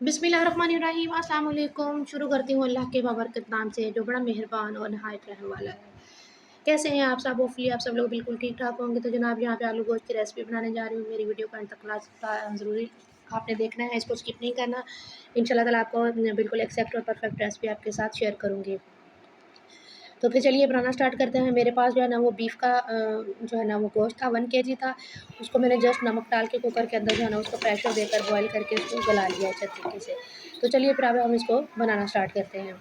बिस्मिल्लाहिर्रहमानिर्रहीम अस्सलाम वालेकुम। शुरू करती हूँ अल्लाह के बाबरकत नाम से जो बड़ा मेहरबान और नहायत रहम वाला है। कैसे हैं आप सब? होपफुली आप सब लोग बिल्कुल ठीक ठाक होंगे। तो जनाब यहाँ पे आलू गोश्त की रेसिपी बनाने जा रही हूँ। मेरी वीडियो को अंत तक ज़रूरी आपने देखना है, इसको स्किप नहीं करना। इंशाल्लाह ताला आपको बिल्कुल एक्सेप्ट और परफेक्ट रेसिपी आपके साथ शेयर करूँगी। तो फिर चलिए बनाना स्टार्ट करते हैं। मेरे पास जो है ना वो बीफ का जो है ना वो गोश्त था, 1 केजी था। उसको मैंने जस्ट नमक डाल के कुकर के अंदर जो है ना उसको प्रेशर देकर बॉयल करके उसको गला लिया अच्छे तरीके से। तो चलिए फिर अब हम इसको बनाना स्टार्ट करते हैं।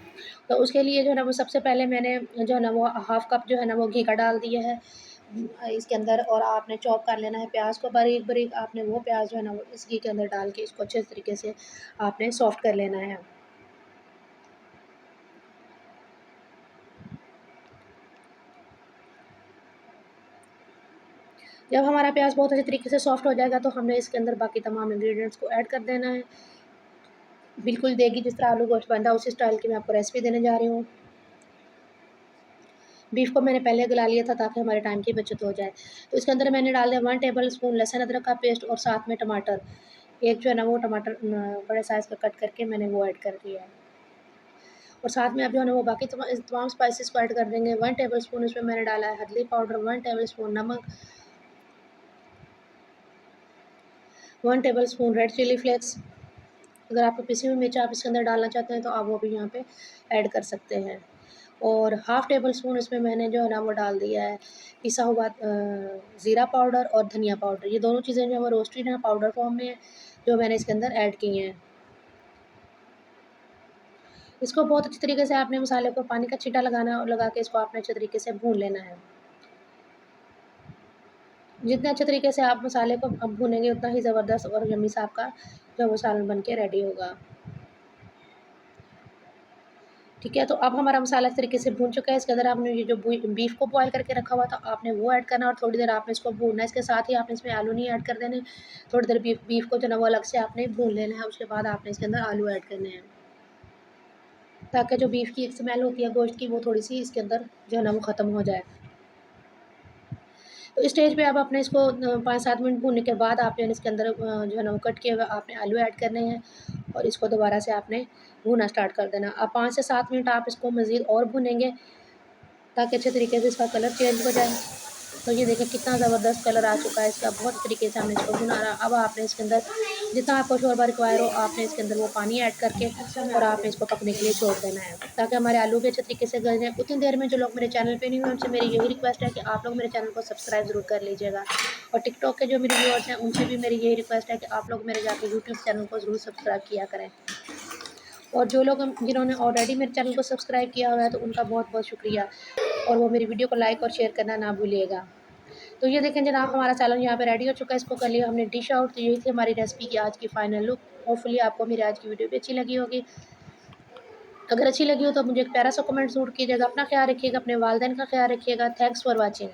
तो उसके लिए जो है ना वो सबसे पहले मैंने जो है ना वो हाफ़ कप जो है ना वो घी का डाल दिया है इसके अंदर, और आपने चॉप कर लेना है प्याज को बारीक-बारीक। आपने वो प्याज जो है ना वो इस घी के अंदर डाल के इसको अच्छे तरीके से आपने सॉफ्ट कर लेना है। जब हमारा प्याज बहुत अच्छे तरीके से सॉफ्ट हो जाएगा तो हमने इसके अंदर बाकी तमाम इंग्रेडिएंट्स को ऐड कर देना है। बिल्कुल देगी जिस तरह आलू गोश्त बनता है उसी स्टाइल की मैं आपको रेसिपी देने जा रही हूँ। बीफ को मैंने पहले गला लिया था ताकि हमारे टाइम की बचत हो जाए। तो इसके अंदर मैंने डाल दिया 1 टेबल स्पून लहसुन अदरक का पेस्ट और साथ में टमाटर। एक जो है ना वो टमाटर बड़े साइज़ का कट करके मैंने वो ऐड कर दिया है। और साथ में अब जो है ना वो बाकी तमाम स्पाइसेस को ऐड कर देंगे। 1 टेबल स्पून इसमें मैंने डाला है हल्दी पाउडर, 1 टेबल स्पून नमक, 1 table spoon red chilli flakes. अगर आपको पिसी हुई मिर्च आप इसके अंदर डालना चाहते हैं तो आप वो भी यहाँ पे ऐड कर सकते हैं। और हाफ़ टेबल स्पून इसमें मैंने जो है ना वो डाल दिया है पिसा हुआ ज़ीरा पाउडर और धनिया पाउडर। ये दोनों चीज़ें जो है वो रोस्टेड हैं, पाउडर फॉर्म में है, जो मैंने इसके अंदर ऐड की हैं। इसको बहुत अच्छी तरीके से आपने मसाले को पानी का छींटा लगाना है और लगा के इसको आपने अच्छे तरीके से भून लेना है। जितने अच्छे तरीके से आप मसाले को भूनेंगे उतना ही ज़बरदस्त और यम्मी सा आपका जो वो सालन बन के रेडी होगा। ठीक है, तो अब हमारा मसाला इस तरीके से भून चुका है। इसके अंदर आपने ये जो बीफ को बॉयल करके रखा हुआ था आपने वो ऐड करना और थोड़ी देर आपने इसको भूनना है। इसके साथ ही आपने इसमें आलू नहीं ऐड कर देने। थोड़ी देर बीफ को जो है ना वो अलग से आपने भून लेना है। उसके बाद आपने इसके अंदर आलू ऐड करने हैं, ताकि जो बीफ की एक स्मेल होती है गोश्त की वो थोड़ी-सी इसके अंदर जो है ना वो ख़त्म हो जाए। तो इस स्टेज पे अब आपने इसको 5-7 मिनट भूनने के बाद आपने इसके अंदर जो है ना वो कट किए हुए आपने आलू ऐड करने हैं और इसको दोबारा से आपने भूनना स्टार्ट कर देना। अब 5 से 7 मिनट आप इसको मज़ीद और भूनेंगे ताकि अच्छे तरीके से इसका कलर चेंज हो जाए। तो ये देखें कितना ज़बरदस्त कलर आ चुका है इसका, बहुत तरीके से हमने इसको भुना रहा। अब आपने इसके अंदर जितना आपको शोरबा रिक्वायर हो आपने इसके अंदर वो पानी ऐड करके और आपने इसको पकने के लिए छोड़ देना है ताकि हमारे आलू भी अच्छे तरीके से गल जाएँ। उतनी देर में जो लोग मेरे चैनल पे नहीं हुए उनसे मेरी यही रिक्वेस्ट है कि आप लोग मेरे चैनल को सब्सक्राइब ज़रूर कर लीजिएगा, और टिकटॉक के जो मेरे व्यूअर्स हैं उनसे भी मेरी यही रिक्वेस्ट है कि आप लोग मेरे जाके यूट्यूब चैनल को ज़रूर सब्सक्राइब किया करें। और जो लोग जिन्होंने ऑलरेडी मेरे चैनल को सब्सक्राइब किया हुआ है तो उनका बहुत बहुत शुक्रिया, और वो मेरी वीडियो को लाइक और शेयर करना ना भूलिएगा। तो ये देखें जनाब हमारा सालन यहाँ पे रेडी हो चुका है। इसको कर लिया हमने डिश आउट। तो यही थी हमारी रेसिपी की आज की फाइनल लुक। होपफुली आपको मेरी आज की वीडियो भी अच्छी लगी होगी। अगर अच्छी लगी हो तो मुझे एक प्यारा सा कमेंट ज़रूर कीजिएगा। अपना ख्याल रखिएगा, अपने वालिदैन का ख्याल रखिएगा। Thanks for watching.